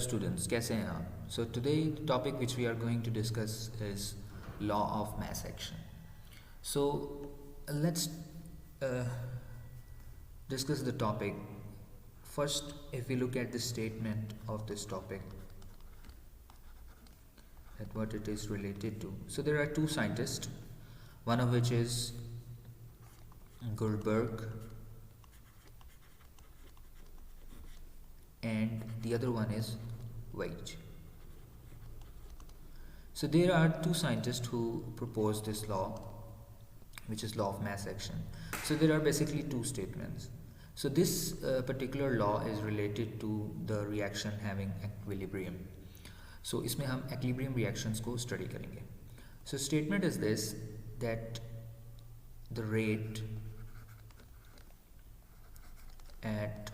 students, कैसे हैं आप? So today the topic which we are going to discuss is law of mass action. So let's uh, discuss the topic. First, if we look at the statement of this topic, at what it is related to. So there are two scientists, one of which is Goldberg and the other one is Weich. So there are two scientists who proposed this law, which is law of mass action. So there are basically two statements. So this particular law is related to the reaction having equilibrium. So इसमें हम equilibrium reactions को study करेंगे. So statement is this, that the rate at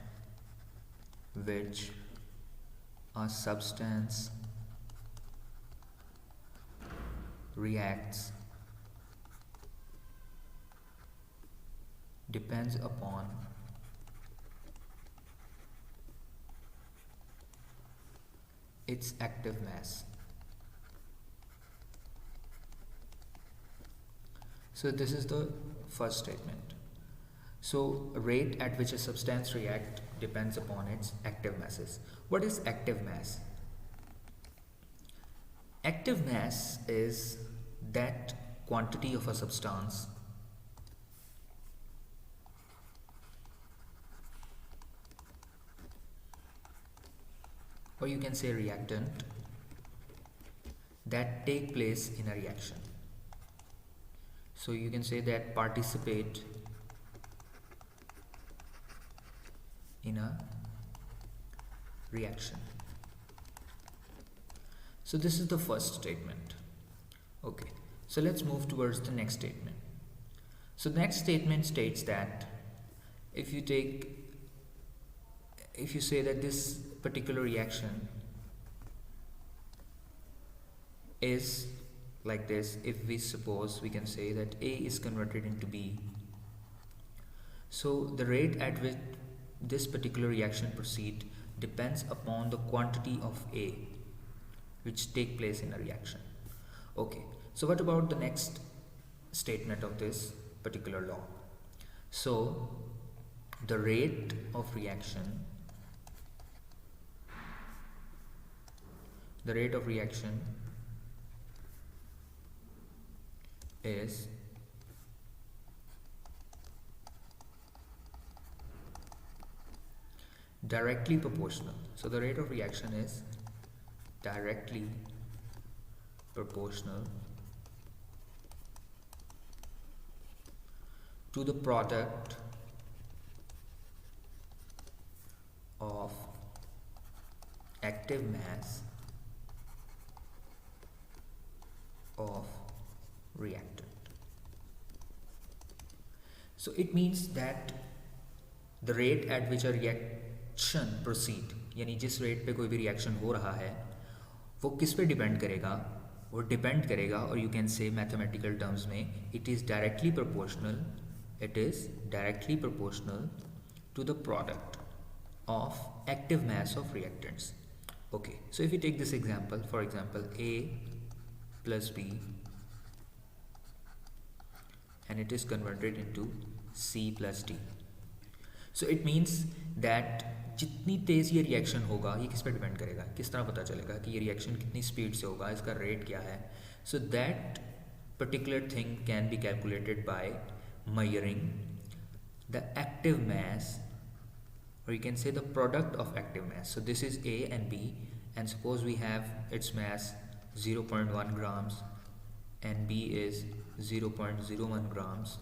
which a substance reacts depends upon its active mass. So this is the first statement. So rate at which a substance reacts depends upon its active masses. What is active mass? Active mass is that quantity of a substance or you can say reactant that take place in a reaction. So you can say that participate in a reaction. So this is the first statement. Okay, so let's move towards the next statement. So the next statement states that if you say that this particular reaction is like this, if we suppose we can say that A is converted into B, so the rate at which this particular reaction proceed depends upon the quantity of A which take place in a reaction. Okay, so what about the next statement of this particular law? So the rate of reaction is directly proportional. So the rate of reaction is directly proportional to the product of active mass of reactant. So it means that the rate at which a reaction proceed, यानी जिस rate पे कोई भी reaction हो रहा है वो किस पे डिपेंड करेगा? वो डिपेंड करेगा, और you can say mathematical terms में it is directly proportional to the product of active mass of reactants. Okay, so if you take this example, for example A plus B and it is converted into C plus D. So it means that जितनी तेज़ ये reaction होगा, ये किस पे depend करेगा, किस तरह पता चलेगा कि ये रिएक्शन कितनी स्पीड से होगा, इसका रेट क्या है? So that particular thing can be calculated by measuring the active mass, or you can say the product of active mass. So this is A and B, and suppose we have its mass 0.1 grams and B is 0.01 grams.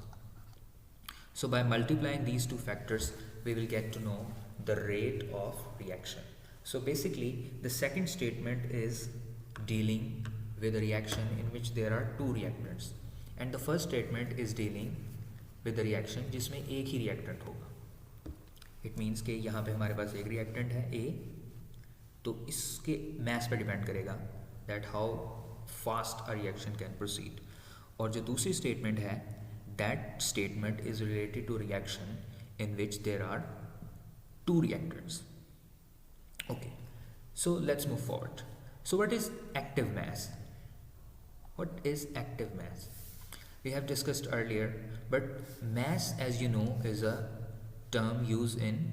So by multiplying these two factors we will get to know the rate of reaction. So basically the second statement is dealing with a reaction in which there are two reactants, and the first statement is dealing with the reaction जिसमें एक ही reactant होगा. It means कि यहाँ पे हमारे पास एक reactant है A, तो इसके mass पे डिपेंड करेगा that how fast a reaction can proceed. और जो दूसरी statement है, that statement is related to reaction in which there are two reactants. Okay, So let's move forward. So what is active mass? What is active mass? We have discussed earlier, but mass, as you know, is a term used in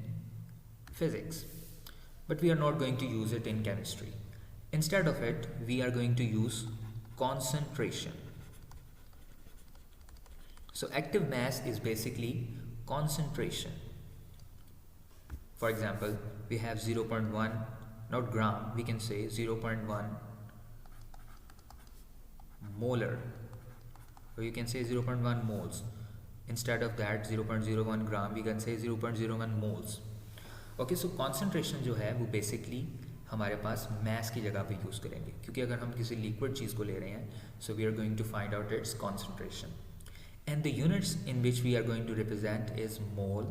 physics, but we are not going to use it in chemistry. Instead of it, we are going to use concentration. So active mass is basically concentration. For example, we have 0.1, not gram, we can say 0.1 molar, or you can say 0.1 moles. Instead of that 0.01 gram, we can say 0.01 moles. Okay, so concentration जो है वो basically हमारे पास mess की जगह पे use करेंगे, क्योंकि अगर हम किसी लिक्विड चीज़ को ले रहे हैं, so we are going to find out its concentration, and the units in which we are going to represent is mole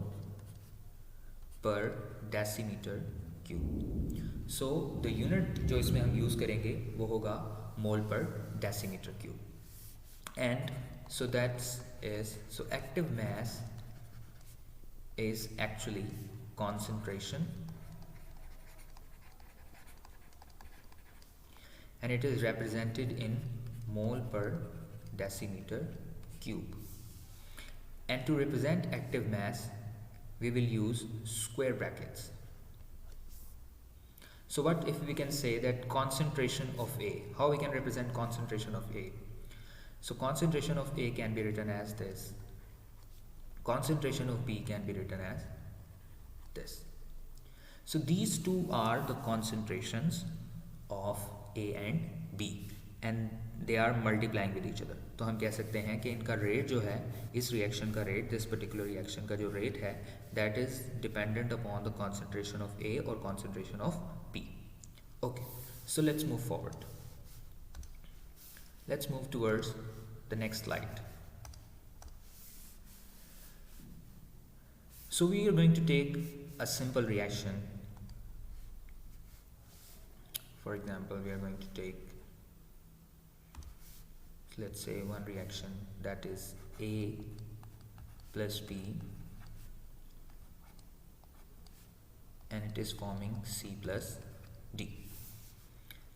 per decimetre cube. So the unit जो इसमें हम यूज़ करेंगे वो होगा mole per decimetre cube. And so that's is so active mass is actually concentration, and it is represented in mole per decimeter cube. And to represent active mass we will use square brackets. So what if we can say that concentration of A, how we can represent concentration of A? So concentration of A can be written as this. Concentration of B can be written as this. So these two are the concentrations of A and B, and they are multiplying with each other. तो हम कह सकते हैं कि इनका rate जो है, इस रिएक्शन का रेट, दिस पर्टिकुलर रिएक्शन का जो रेट है, that is dependent upon the concentration of A or concentration of B. Okay, so let's move forward. Let's move towards the next slide. So we are going to take a simple reaction. For example, we are going to take, let's say, one reaction that is A plus B, and it is forming C plus D.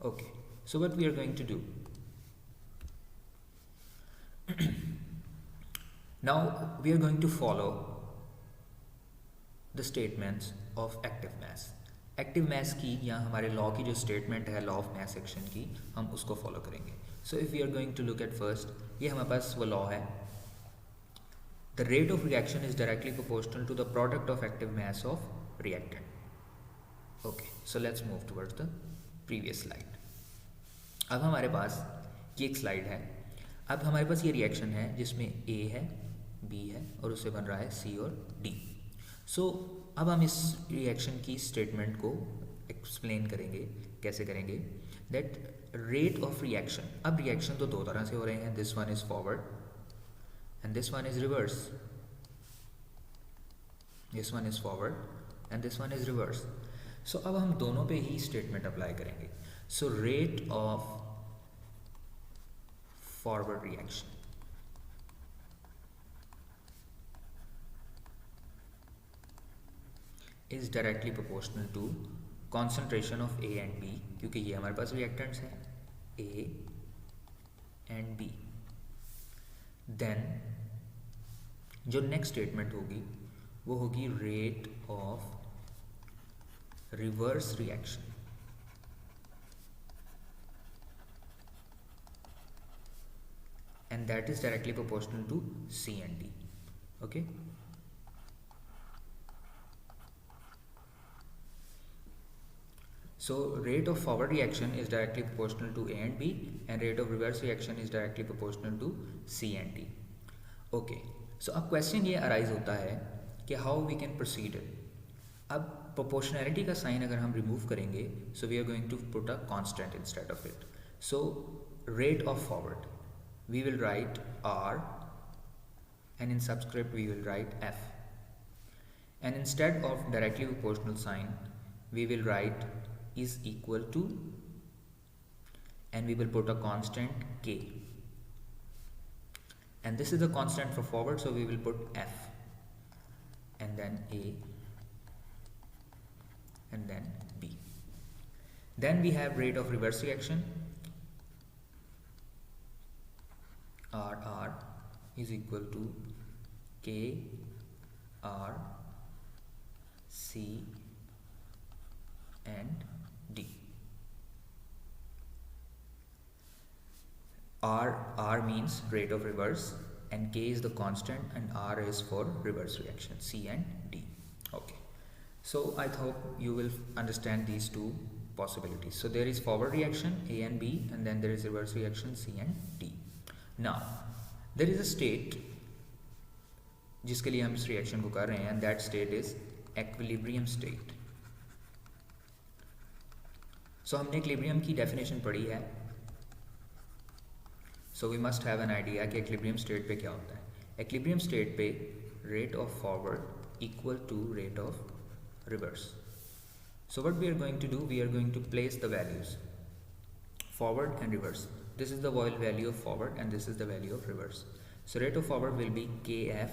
Okay, so what we are going to do now, we are going to follow the statements of active mass. Active mass की या हमारे law की जो statement है, law of mass action की, हम उसको follow करेंगे. So if we are going to look at first, ये हमारे पास वो लॉ है, the rate of reaction is directly proportional to the product of active mass of reactant. Okay, so let's move towards the previous slide. अब हमारे पास ये एक slide है. अब हमारे पास ये रिएक्शन है जिसमें A है, B है, और उससे बन रहा है C और D. सो अब हम इस रिएक्शन की स्टेटमेंट को एक्सप्लेन करेंगे. कैसे करेंगे? दैट रेट ऑफ रिएक्शन, अब रिएक्शन तो दो तरह से हो रहे हैं, this one is forward and this one is reverse. This one is forward and this one is reverse. So अब हम दोनों पे ही स्टेटमेंट अप्लाई करेंगे. So rate of forward reaction is directly proportional to concentration of A and B, क्योंकि ये हमारे पास reactants हैं A and B. Then जो next statement होगी वो होगी rate of reverse reaction. And that is directly proportional to C and D. Okay. So rate of forward reaction is directly proportional to A and B, and rate of reverse reaction is directly proportional to C and D. Okay. So अब question ये arise होता है कि how we can proceed it. अब proportionality का sign अगर हम remove करेंगे, so we are going to put a constant instead of it. So rate of forward, we will write R, and in subscript we will write F, and instead of directly proportional sign we will write is equal to, and we will put a constant K, and this is the constant for forward, so we will put F, and then A, and then B. Then we have rate of reverse reaction, RR is equal to K R C and D. R means rate of reverse, and K is the constant, and R is for reverse reaction, C and D. Okay, so I hope you will understand these two possibilities. So there is forward reaction A and B, and then there is reverse reaction C and D. Now there is a state जिसके लिए हम इस reaction को कर रहे हैं, and that state is equilibrium state. So हमने equilibrium की definition पढ़ी है, so we must have an idea कि equilibrium state पे क्या होता है. Equilibrium state पे rate of forward equal to rate of reverse. So what we are going to do, we are going to place the values forward and reverse. This is the value of forward and this is the value of reverse. So rate of forward will be Kf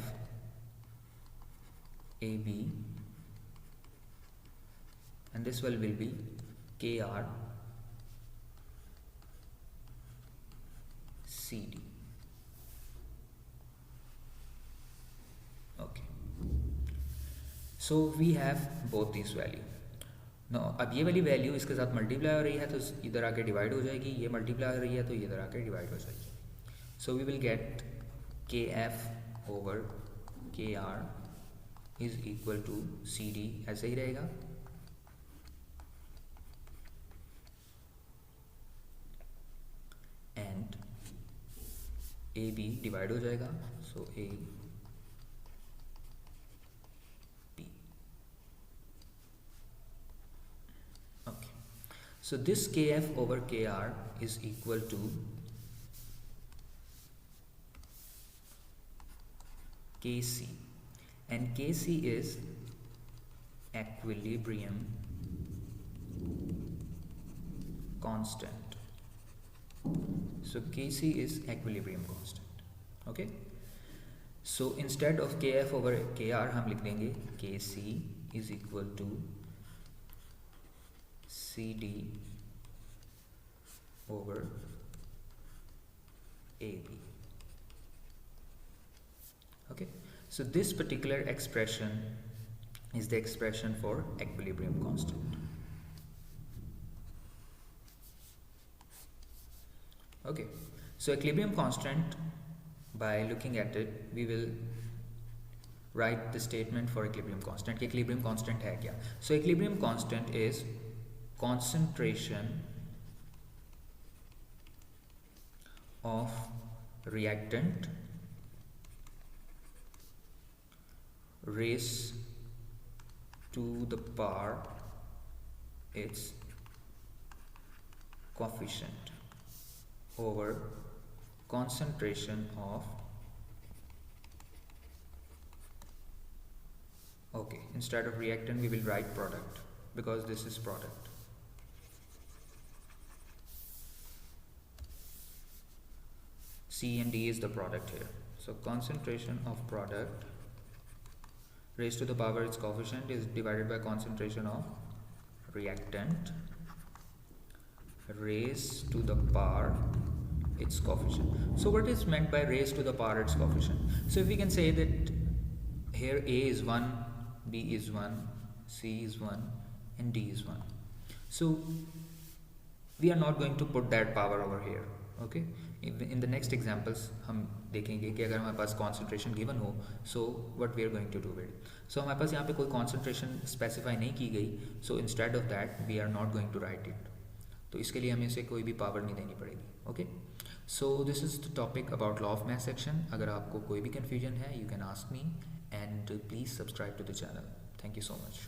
AB, and this will be Kr CD. Okay, so we have both these value. Now अब ये वाली value इसके साथ multiply हो रही है तो इधर आके डिवाइड हो जाएगी, ये मल्टीप्लाई हो रही है तो ये इधर आके डिवाइड हो जाएगी. So we will get Kf over Kr is equal to CD, ऐसे ही रहेगा. एंड AB डिवाइड हो जाएगा, सो A B. Okay, so this Kf over Kr is equal to Kc, and Kc is equilibrium constant. So Kc is equilibrium constant. Okay, so instead of Kf over Kr हम लिख देंगे Kc is equal to CD over AB. Okay, so this particular expression is the expression for equilibrium constant. Okay, so equilibrium constant, by looking at it we will write the statement for equilibrium constant. Equilibrium constant है क्या? So equilibrium constant is concentration of reactant raised to the power its coefficient over concentration of, okay, instead of reactant we will write product because this is product. C and D is the product here. So concentration of product raised to the power its coefficient is divided by concentration of reactant raised to the power its coefficient. So what is meant by raised to the power its coefficient? So if we can say that here A is 1, B is 1, C is 1 and D is 1. So we are not going to put that power over here. Okay, in the next examples हम देखेंगे कि अगर हमारे पास concentration given हो, so what we are going to do with it. So हमारे पास यहाँ पे कोई concentration specify नहीं की गई, so instead of that we are not going to write it. तो इसके लिए हमें इसे कोई भी पावर नहीं देनी पड़ेगी. Okay, so this is the topic about law of mass section. अगर आपको कोई भी confusion है, you can ask me, and please subscribe to the channel. Thank you so much.